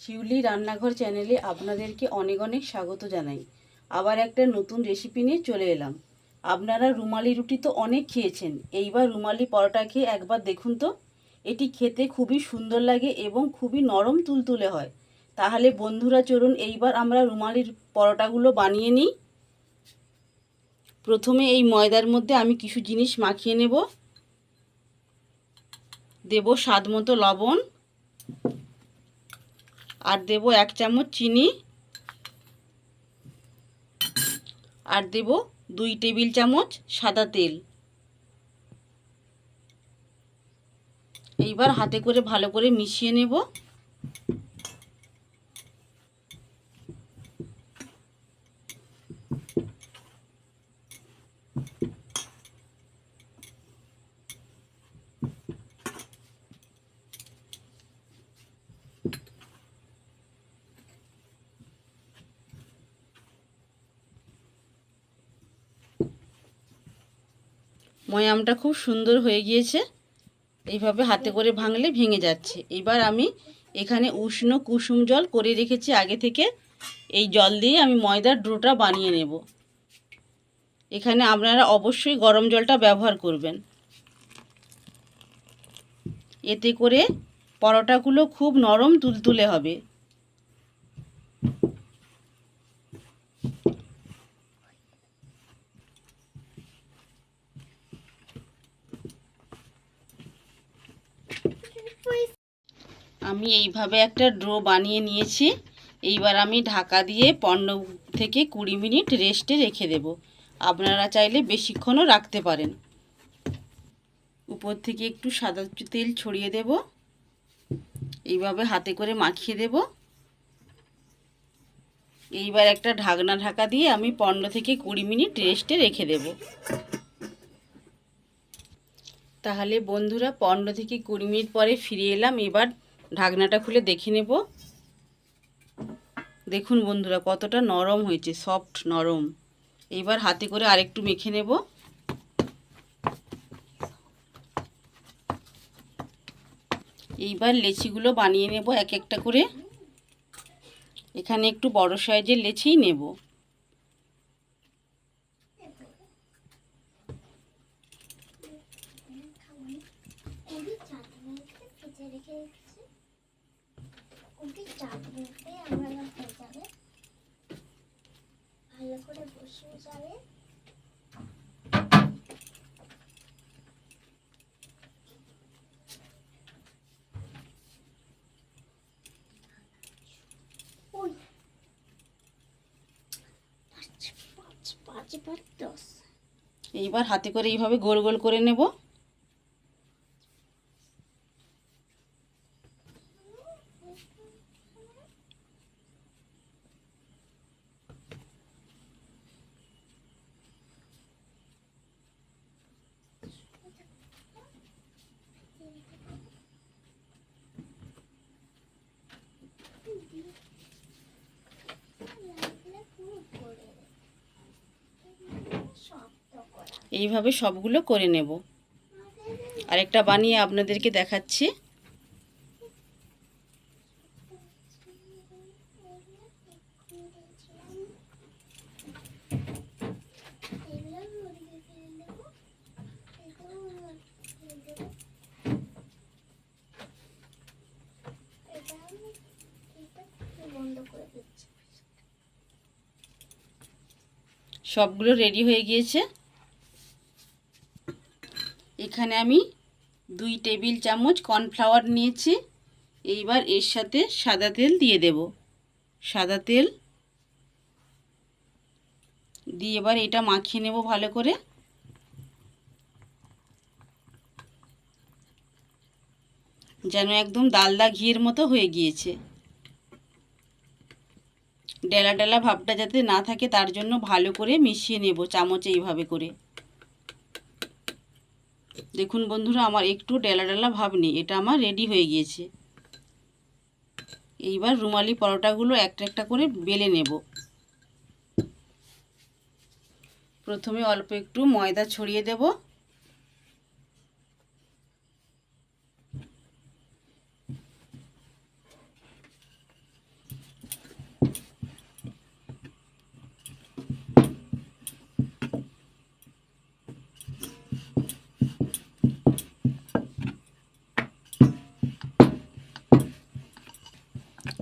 শিউলি রান্নাঘর চ্যানেলে আপনাদেরকে অনেক অনেক স্বাগত জানাই। আবার একটা নতুন রেসিপি নিয়ে চলে এলাম। আপনারা রুমালি রুটি তো অনেক খেয়েছেন, এইবার রুমালি পরোটা খেয়ে একবার দেখুন তো। এটি খেতে খুবই সুন্দর লাগে এবং খুবই নরম তুলতুলে হয়। তাহলে বন্ধুরা চলুন এইবার আমরা রুমালির পরোটাগুলো বানিয়ে নিই। প্রথমে এই ময়দার মধ্যে আমি কিছু জিনিস মাখিয়ে নেব। দেব স্বাদ মতো লবণ, আর দেব 1 চামচ চিনি, আর দেব 2 টেবিল চামচ সাদা তেল। এইবার হাতে করে ভালো করে মিশিয়ে নেব। ময়ামটা খুব সুন্দর হয়ে গিয়েছে। এইভাবে হাতে করে ভাঙলে ভেঙে যাচ্ছে। এবার আমি এখানে উষ্ণ কুসুম জল করে রেখেছি আগে থেকে। এই জল দিয়ে আমি ময়দার ডোটা বানিয়ে নেব। এখানে আপনারা অবশ্যই গরম জলটা ব্যবহার করবেন। এতে করে পরোটাগুলো খুব নরম তুলতুলে হবে। আমি এইভাবে একটা ডো বানিয়ে নিয়েছি। এইবার আমি ঢাকা দিয়ে 15 থেকে 20 মিনিট রেস্টে রেখে দেব। আপনারা চাইলে বেশিক্ষণও রাখতে পারেন। উপর থেকে একটু সাদা তেল ছড়িয়ে দেব। এইভাবে হাতে করে মাখিয়ে দেব। এইবার একটা ঢাকা দিয়ে আমি 15 থেকে 20 মিনিট রেস্টে রেখে দেব। তাহলে বন্ধুরা 15 থেকে 20 মিনিট পরে ফিরে এলাম। এবার ঢাকনাটা খুলে দেখে নেব। দেখুন বন্ধুরা কতটা নরম হয়েছে, সফট নরম। এইবার হাতে করে আরেকটু মেখে নেব। এইবার লেচিগুলো বানিয়ে নেব এক একটা করে। এখানে একটু বড় সাইজের লেচিই নেব। এইবার হাতে করে এইভাবে গোল গোল করে নেব। এইভাবে সবগুলো করে নেব। আরেকটা বানিয়ে আপনাদেরকে দেখাচ্ছি। সবগুলো রেডি হয়ে গিয়েছে। এখানে আমি 2 টেবিল চামচ কর্নফ্লাওয়ার নিয়েছি। এইবার এর সাথে সাদা তেল দিয়ে দেব। সাদা তেল দিয়ে এবার এটা মাখিয়ে নেব ভালো করে। যেন একদম ডালদা ঘিয়ের মতো হয়ে গিয়েছে। ডেলা ডেলা ভাবটা যাতে না থাকে তার জন্য ভালো করে মিশিয়ে নেব চামচে এইভাবে করে। দেখুন বন্ধুরা আমার একটু ডেলা ডেলা ভাব নেই, এটা আমার রেডি হয়ে গিয়েছে। এইবার রুমালি পরোটাগুলো একটা একটা করে বেলে নেব। প্রথমে অল্প একটু ময়দা ছড়িয়ে দেব।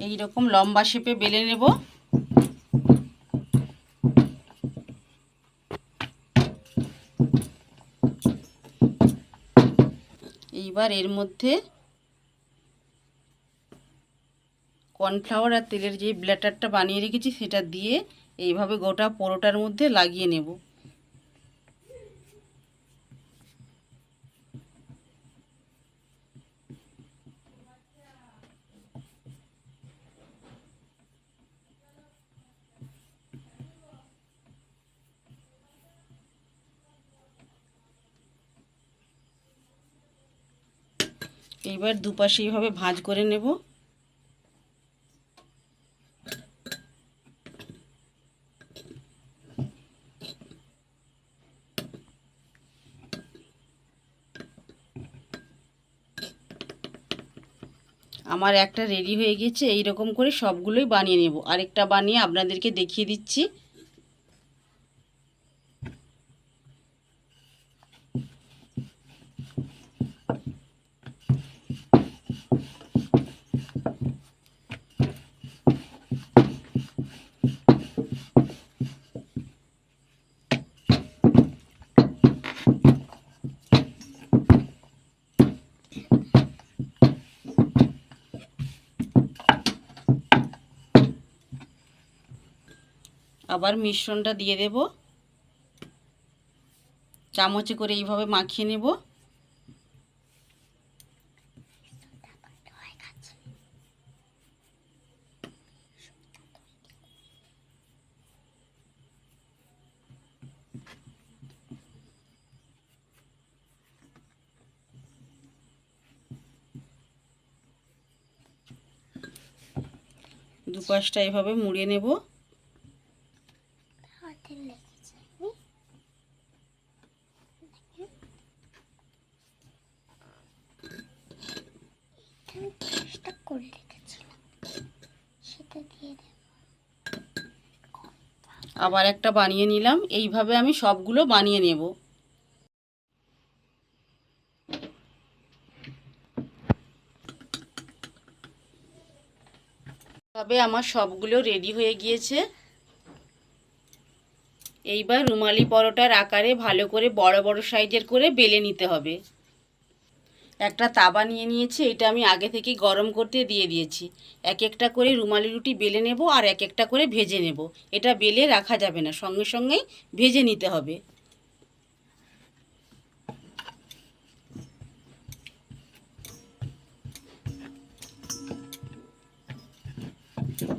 এই রকম লম্বা শেপে বেলে নেব। এইবার এর মধ্যে কর্নফ্লাওয়ার আর তেলের যে ব্যাটারটা বানিয়ে রেখেছি সেটা দিয়ে এইভাবে গোটা পরোটার মধ্যে লাগিয়ে নেব। এইবার দুপাশে এইভাবে ভাঁজ করে নেব। আমার একটা রেডি হয়ে গেছে। এই রকম করে সবগুলোই বানিয়ে নেব। আরেকটা বানিয়ে আপনাদেরকে দেখিয়ে দিচ্ছি। আবার মিশ্রণটা দিয়ে দেব। চামচে করে এইভাবে মাখিয়ে নেব। দুপাশটা এভাবে মুড়িয়ে নেব। আবার একটা বানিয়ে নিলাম। এইভাবে আমি সবগুলো বানিয়ে নেব। তবে আমার সবগুলো রেডি হয়ে গিয়েছে। এইবার রুমালি পরোটার আকারে ভালো করে বড় বড় সাইজের করে বেলে নিতে হবে। একটা তাওয়া নিয়ে নিয়েছি। এটা আমি আগে থেকে গরম করতে দিয়ে দিয়েছি। এক একটা করে রুমালি রুটি বেলে নেব আর এক একটা করে ভেজে নেব। এটা বেলে রাখা যাবে না, সঙ্গে সঙ্গেই ভেজে নিতে হবে।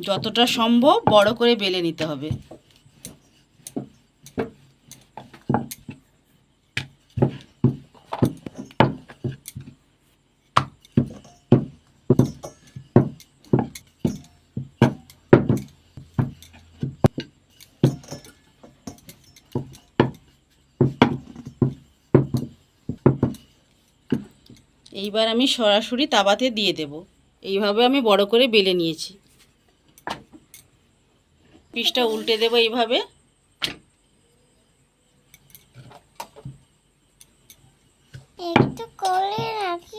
যতটা সম্ভব বড় করে বেলে নিতে হবে। এইবার আমি সরাসরি তাওয়াতে দিয়ে দেব। এইভাবে আমি বড় করে বেলে নিয়েছি। পিসটা উল্টে দেব এইভাবে।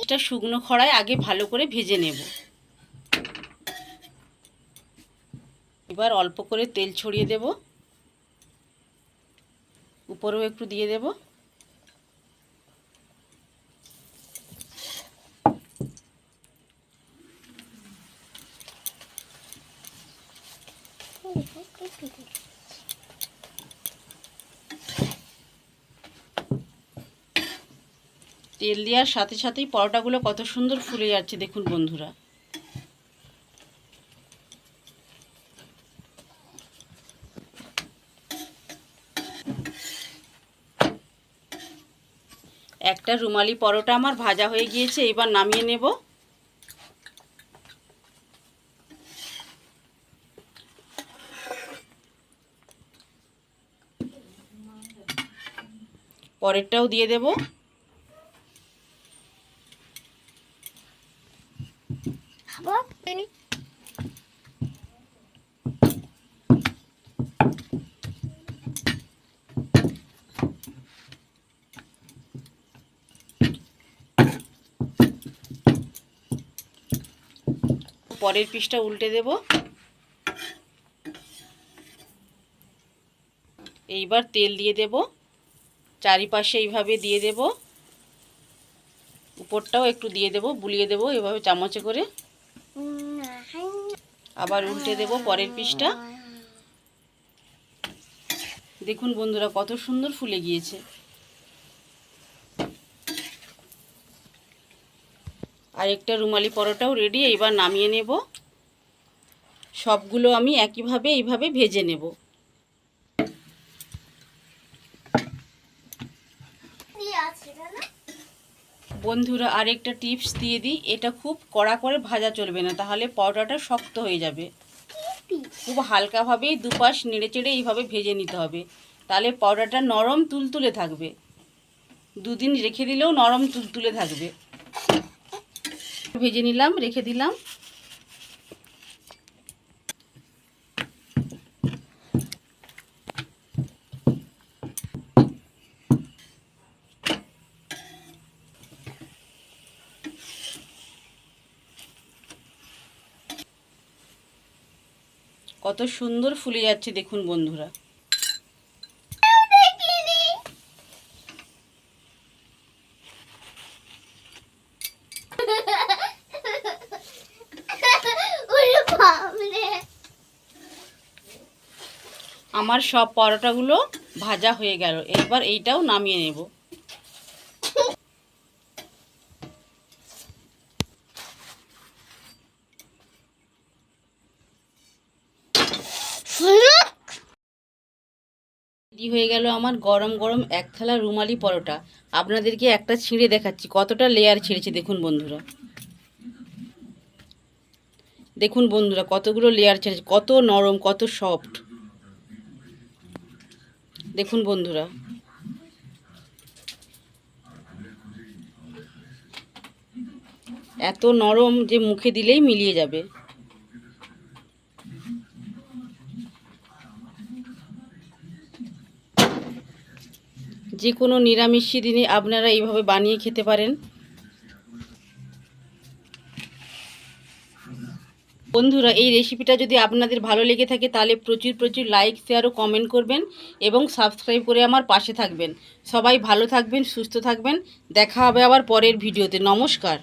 এটা শুকনো খড়ায় আগে ভালো করে ভেজে নেব। এবার অল্প করে তেল ছড়িয়ে দেব। উপরেও একটু দিয়ে দেব। তেল দেওয়ার সাথে সাথেই পরোটাগুলো কত সুন্দর ফুলে যাচ্ছে দেখুন বন্ধুরা। একটা রুমালি পরোটা আমার ভাজা হয়ে গিয়েছে। এবার নামিয়ে নেব। পরেরটাও দিয়ে দেব। পরের পিসটা উল্টে দেব। এইবার তেল দিয়ে দেব, চারিপাশে এইভাবে দিয়ে দেব, উপরটাও একটু দিয়ে দেব, বুলিয়ে দেব এভাবে চামচে করে। আবার উল্টে দেব পরের পিসটা। দেখুন বন্ধুরা কত সুন্দর ফুলে গিয়েছে। আর একটা রুমালি পরোটাও রেডি। এবার নামিয়ে নেব। সবগুলো আমি একইভাবে এইভাবে ভেজে নেব। বন্ধুরা আরেকটা টিপস দিয়ে দিই, এটা খুব কড়া করে ভাজা চলবে না, তাহলে পরোটাটা শক্ত হয়ে যাবে। খুব হালকাভাবেই দুপাশ নেড়ে চেড়ে এইভাবে ভেজে নিতে হবে, তাহলে পরোটাটা নরম তুলতুলে থাকবে। দুদিন রেখে দিলেও নরম তুলতুলে থাকবে। ভেজে নিলাম, রেখে দিলাম। কত সুন্দর ফুলে যাচ্ছে দেখুন বন্ধুরা। আমার সব পরোটাগুলো ভাজা হয়ে গেল। এবার এইটাও নামিয়ে নেব। রেডি হয়ে গেল আমার গরম গরম এক থালা রুমালি পরোটা। আপনাদেরকে একটা ছিঁড়ে দেখাচ্ছি কতটা লেয়ার ছেড়েছে। দেখুন বন্ধুরা, দেখুন বন্ধুরা কতগুলো লেয়ার ছেড়েছে, কত নরম, কত সফট। দেখুন বন্ধুরা, এত নরম যে মুখে দিলেই মিলিয়ে যাবে। যে কোনো নিরামিষী দিনে আপনারা এইভাবে বানিয়ে খেতে পারেন। বন্ধুরা এই রেসিপিটা যদি আপনাদের ভালো লেগে থাকে তাহলে প্রচুর প্রচুর লাইক, শেয়ার ও কমেন্ট করবেন এবং সাবস্ক্রাইব করে আমার পাশে থাকবেন। সবাই ভালো থাকবেন, সুস্থ থাকবেন। দেখা হবে আবার পরের ভিডিওতে। নমস্কার।